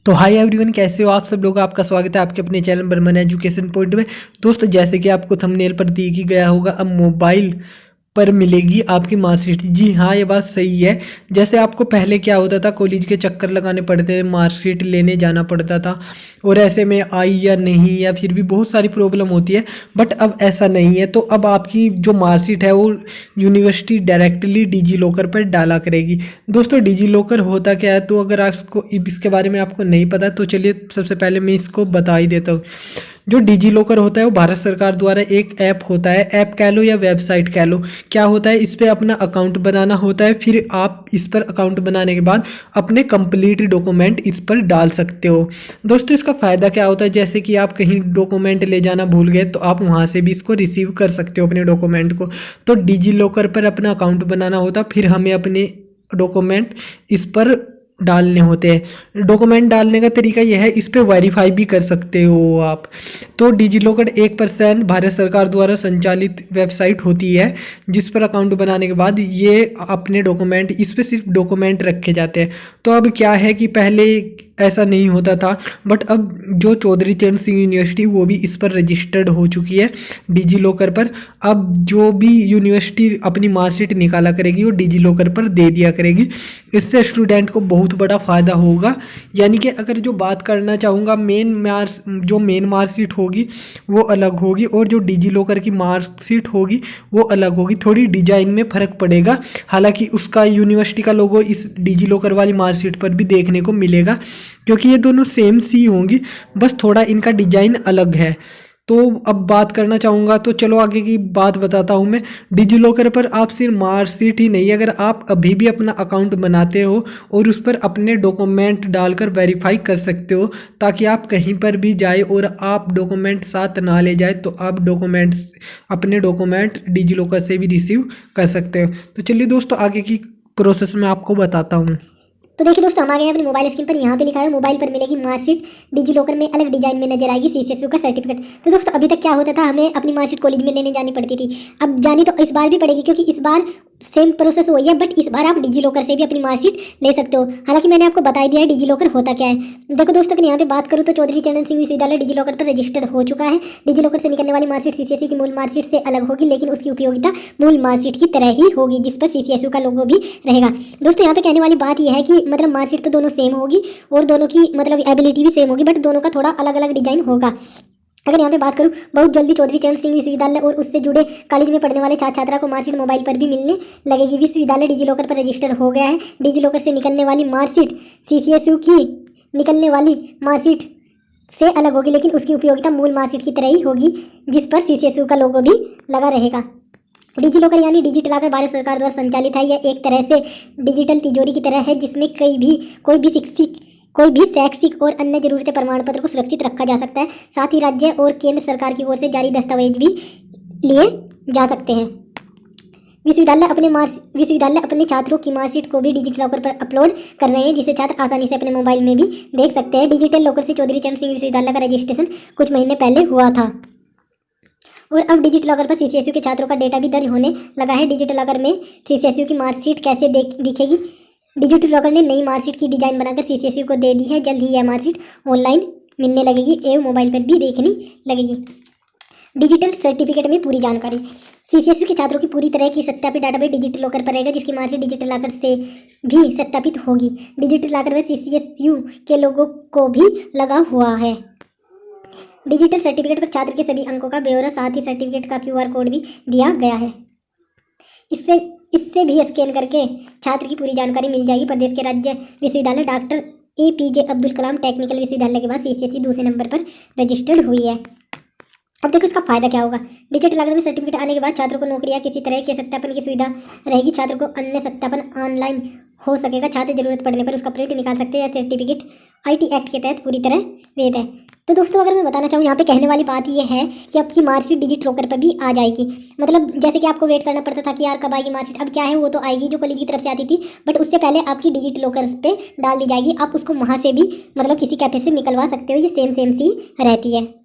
तो hi everyone, कैसे हो आप सब लोग। आपका स्वागत है आपके अपने चैनल बर्मन एजुकेशन पॉइंट में। दोस्तों, जैसे कि आपको थंबनेल पर दिख ही गया होगा, अब मोबाइल पर मिलेगी आपकी मार्कशीट। जी हाँ, ये बात सही है। जैसे आपको पहले क्या होता था, कॉलेज के चक्कर लगाने पड़ते थे, मार्कशीट लेने जाना पड़ता था और ऐसे में आई या नहीं या फिर भी बहुत सारी प्रॉब्लम होती है। बट अब ऐसा नहीं है। तो अब आपकी जो मार्कशीट है वो यूनिवर्सिटी डायरेक्टली डिजी लॉकर पर डाला करेगी। दोस्तों, डिजी लॉकर होता क्या है, तो अगर आपको इसके बारे में आपको नहीं पता तो चलिए सबसे पहले मैं इसको बता ही देता हूँ। जो डिजी लॉकर होता है वो भारत सरकार द्वारा एक ऐप होता है, ऐप कह लो या वेबसाइट कह लो। क्या होता है, इस पर अपना अकाउंट बनाना होता है, फिर आप इस पर अकाउंट बनाने के बाद अपने कंप्लीट डॉक्यूमेंट इस पर डाल सकते हो। दोस्तों, इसका फ़ायदा क्या होता है, जैसे कि आप कहीं डॉक्यूमेंट ले जाना भूल गए तो आप वहाँ से भी इसको रिसीव कर सकते हो अपने डॉक्यूमेंट को। तो डिजी लॉकर पर अपना अकाउंट बनाना होता, फिर हमें अपने डॉक्यूमेंट इस पर डालने होते हैं। डॉक्यूमेंट डालने का तरीका यह है, इस पे वेरीफाई भी कर सकते हो आप। तो डिजिलॉकर 1% भारत सरकार द्वारा संचालित वेबसाइट होती है, जिस पर अकाउंट बनाने के बाद ये अपने डॉक्यूमेंट इस पे सिर्फ डॉक्यूमेंट रखे जाते हैं। तो अब क्या है कि पहले ऐसा नहीं होता था, बट अब जो चौधरी चरण सिंह यूनिवर्सिटी वो भी इस पर रजिस्टर्ड हो चुकी है डिजी लॉकर पर। अब जो भी यूनिवर्सिटी अपनी मार्कशीट निकाला करेगी वो डिजी लॉकर पर दे दिया करेगी। इससे स्टूडेंट को बहुत बड़ा फ़ायदा होगा। यानी कि अगर जो बात करना चाहूँगा, जो मेन मार्कशीट होगी वो अलग होगी और जो डिजी लॉकर की मार्कशीट होगी वो अलग होगी। थोड़ी डिजाइन में फ़र्क पड़ेगा, हालांकि उसका यूनिवर्सिटी का लोगो इस डिजी लॉकर वाली मार्कशीट पर भी देखने को मिलेगा, क्योंकि ये दोनों सेम सी होंगी, बस थोड़ा इनका डिजाइन अलग है। तो अब बात करना चाहूँगा, तो चलो आगे की बात बताता हूँ मैं। डिजी लॉकर पर आप सिर्फ मार्कशीट ही नहीं, अगर आप अभी भी अपना अकाउंट बनाते हो और उस पर अपने डॉक्यूमेंट डालकर वेरीफाई कर सकते हो, ताकि आप कहीं पर भी जाए और आप डॉक्यूमेंट साथ ना ले जाए तो आप अपने डॉक्यूमेंट डिजी लॉकर से भी रिसीव कर सकते हो। तो चलिए दोस्तों, आगे की प्रोसेस मैं आपको बताता हूँ। तो देखिए दोस्तों, हम आ गए हैं अपनी मोबाइल स्क्रीन पर। यहाँ पे लिखा है मोबाइल पर मिलेगी मार्कशीट, डिजी लॉकर में अलग डिजाइन में नजर आएगी सीसीएसयू का सर्टिफिकेट। तो दोस्तों, अभी तक क्या होता था, हमें अपनी मार्कशीट कॉलेज में लेने जानी पड़ती थी। अब जानी तो इस बार भी पड़ेगी, क्योंकि इस बार सेम प्रोसेस वही है, बट इस बार आप डिजी लॉकर से भी अपनी मार्कशीट ले सकते हो। हालांकि मैंने आपको बता दिया है डिजी लॉकर होता क्या है। देखो दोस्तों, अगर यहाँ पे बात करूँ तो चौधरी चरण सिंह विश्वविद्यालय डिजी लॉकर पर रजिस्टर्ड हो चुका है। डिजी लॉकर से निकलने वाली मार्कशीट सीसीएसयू की मूल मार्कशीट से अलग होगी, लेकिन उसकी उपयोगिता मूल मार्कशीट की तरह ही होगी, जिस पर सीसीएसयू का लोगो भी रहेगा। दोस्तों, यहाँ पे कहने वाली बात यह है कि मतलब मार्कशीट तो दोनों सेम होगी और दोनों की मतलब एबिलिटी भी सेम होगी, बट दोनों का थोड़ा अलग अलग डिजाइन होगा। अगर यहाँ पे बात करूँ, बहुत जल्दी चौधरी चरण सिंह विश्वविद्यालय और उससे जुड़े कॉलेज में पढ़ने वाले छात्र छात्रा को मार्कशीट मोबाइल पर भी मिलने लगेगी। विश्वविद्यालय डिजी लॉकर पर रजिस्टर हो गया है। डिजी लॉकर से निकलने वाली मार्कशीट सीसीएसयू की निकलने वाली मार्कशीट से अलग होगी, लेकिन उसकी उपयोगिता मूल मार्कशीट की तरह ही होगी, जिस पर सीसीएसयू का लोगो भी लगा रहेगा। डिजी लॉकर यानी डिजिटल लॉकर भारत सरकार द्वारा संचालित है। यह एक तरह से डिजिटल तिजोरी की तरह है, जिसमें कोई भी शैक्षिक और अन्य जरूरतें प्रमाण पत्र को सुरक्षित रखा जा सकता है। साथ ही राज्य और केंद्र सरकार की ओर से जारी दस्तावेज भी लिए जा सकते हैं। विश्वविद्यालय अपने छात्रों की मार्कशीट को भी डिजिटल लॉकर पर अपलोड कर रहे हैं, जिसे छात्र आसानी से अपने मोबाइल में भी देख सकते हैं। डिजिटल लॉकर से चौधरी चरण सिंह विश्वविद्यालय का रजिस्ट्रेशन कुछ महीने पहले हुआ था और अब डिजिटल लॉकर पर सीसीएसयू के छात्रों का डेटा भी दर्ज होने लगा है। डिजिटल लॉकर में सीसीएसयू की मार्कशीट कैसे दिखेगी? डिजिटल लॉकर ने नई मार्कशीट की डिजाइन बनाकर सीसीएसयू को दे दी है। जल्द ही यह मार्कशीट ऑनलाइन मिलने लगेगी एवं मोबाइल पर भी देखनी लगेगी। डिजिटल सर्टिफिकेट में पूरी जानकारी। सीसीएसयू के छात्रों की पूरी तरह की सत्यापित डाटाबेस डिजिटल लॉकर पर रहेगा, जिसकी मार्कशीट डिजिटल लॉकर से भी सत्यापित होगी। डिजिटल लॉकर में सीसीएसयू के लोगों को भी लगा हुआ है। डिजिटल सर्टिफिकेट पर छात्र के सभी अंकों का ब्यौरा, साथ ही सर्टिफिकेट का क्यूआर कोड भी दिया गया है। इससे भी स्कैन करके छात्र की पूरी जानकारी मिल जाएगी। प्रदेश के राज्य विश्वविद्यालय doctor APJ Abdul Kalam technical विश्वविद्यालय के बाद सीसीएसयू दूसरे नंबर पर रजिस्टर्ड हुई है। अब देखो इसका फायदा क्या होगा। डिजिटल लॉकर में सर्टिफिकेट आने के बाद छात्रों को नौकरी या किसी तरह के सत्यापन की सुविधा रहेगी। छात्र को अन्य सत्यापन ऑनलाइन हो सकेगा। छात्र जरूरत पड़ने पर उसका प्रिंट निकाल सकते हैं। यह सर्टिफिकेट आईटी एक्ट के तहत पूरी तरह वैध है। तो दोस्तों, अगर मैं बताना चाहूँ, यहाँ पे कहने वाली बात यह है कि आपकी मार्कशीट डिजिटल लॉकर पर भी आ जाएगी। मतलब जैसे कि आपको वेट करना पड़ता था कि यार कब आएगी मार्कशीट, अब क्या है, वो तो आएगी जो कॉलेज की तरफ से आती थी, बट उससे पहले आपकी डिजिटल लॉकर पे डाल दी जाएगी। आप उसको वहाँ से भी मतलब किसी कैफे से निकलवा सकते हो। ये सेम सी रहती है।